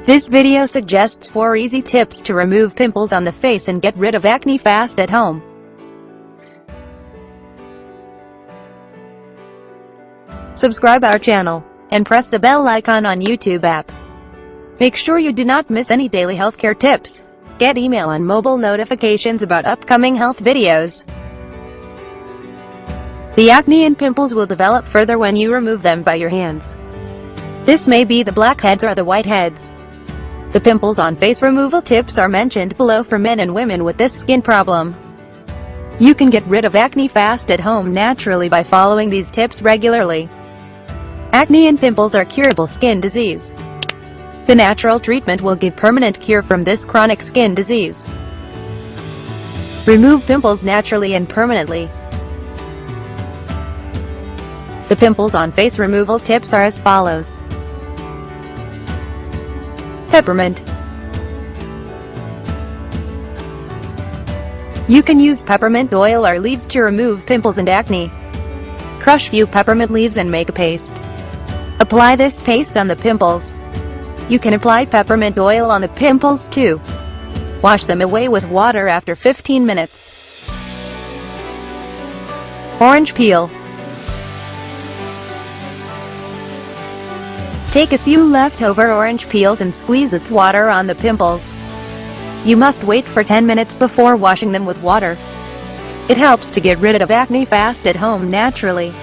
This video suggests 4 easy tips to remove pimples on the face and get rid of acne fast at home. Subscribe our channel and press the bell icon on YouTube app. Make sure you do not miss any daily healthcare tips. Get email and mobile notifications about upcoming health videos. The acne and pimples will develop further when you remove them by your hands. This may be the blackheads or the whiteheads. The pimples on face removal tips are mentioned below for men and women with this skin problem. You can get rid of acne fast at home naturally by following these tips regularly. Acne and pimples are curable skin disease. The natural treatment will give permanent cure from this chronic skin disease. Remove pimples naturally and permanently. The pimples on face removal tips are as follows. Peppermint. You can use peppermint oil or leaves to remove pimples and acne. Crush few peppermint leaves and make a paste. Apply this paste on the pimples. You can apply peppermint oil on the pimples too. Wash them away with water after 15 minutes. Orange peel. Take a few leftover orange peels and squeeze its water on the pimples. You must wait for 10 minutes before washing them with water. It helps to get rid of acne fast at home naturally.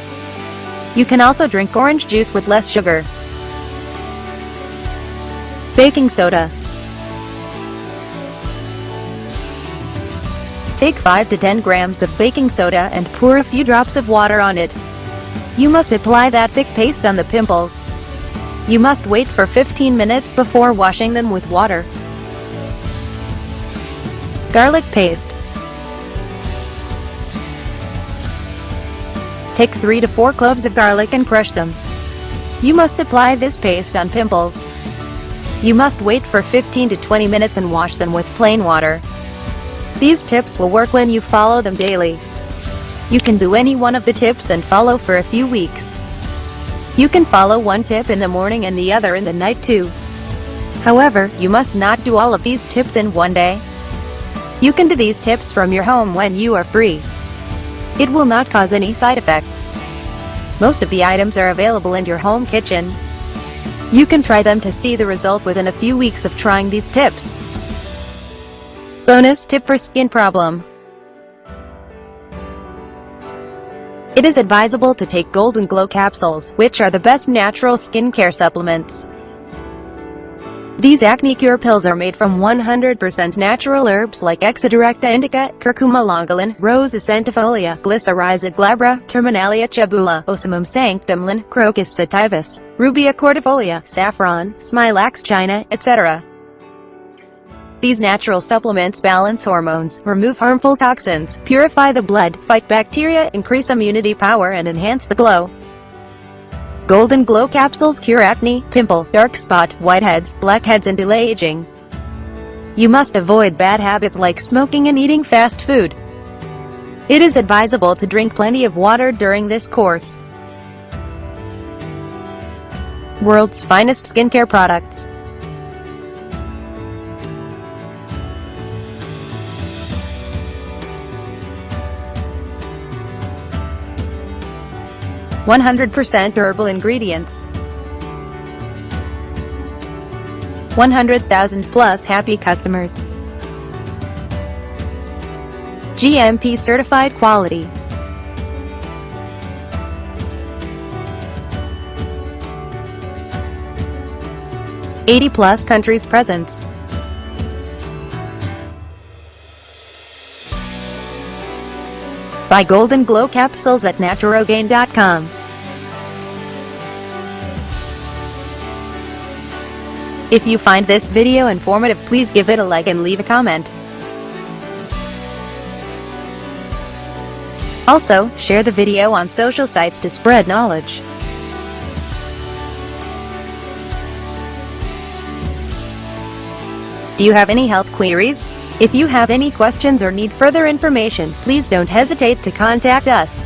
You can also drink orange juice with less sugar. Baking soda. Take 5 to 10 grams of baking soda and pour a few drops of water on it. You must apply that thick paste on the pimples. You must wait for 15 minutes before washing them with water. Garlic paste. Take 3 to 4 cloves of garlic and crush them. You must apply this paste on pimples. You must wait for 15 to 20 minutes and wash them with plain water. These tips will work when you follow them daily. You can do any one of the tips and follow for a few weeks. You can follow one tip in the morning and the other in the night too. However, you must not do all of these tips in one day. You can do these tips from your home when you are free. It will not cause any side effects. Most of the items are available in your home kitchen. You can try them to see the result within a few weeks of trying these tips. Bonus tip for skin problem. It is advisable to take Golden Glow capsules, which are the best natural skincare supplements. These acne cure pills are made from 100% natural herbs like Exodirecta indica, Curcuma longilan, Rose acentifolia, Glycyrrhiza glabra, Terminalia chabula, Ocimum sanctumlin, Crocus sativus, Rubia cordifolia, saffron, Smilax china, etc. These natural supplements balance hormones, remove harmful toxins, purify the blood, fight bacteria, increase immunity power and enhance the glow. Golden Glow capsules cure acne, pimple, dark spot, whiteheads, blackheads and delay aging. You must avoid bad habits like smoking and eating fast food. It is advisable to drink plenty of water during this course. World's finest skincare products. %100% herbal ingredients. 100,000 plus happy customers. GMP certified quality. +80 countries presence. Buy Golden Glow capsules at naturogain.com. If you find this video informative, please give it a like and leave a comment. Also, share the video on social sites to spread knowledge. Do you have any health queries? If you have any questions or need further information, please don't hesitate to contact us.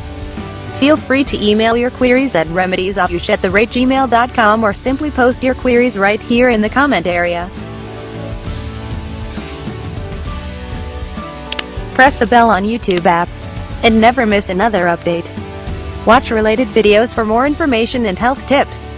Feel free to email your queries at remediesofyoush@gmail.com or simply post your queries right here in the comment area. Press the bell on YouTube app and never miss another update. Watch related videos for more information and health tips.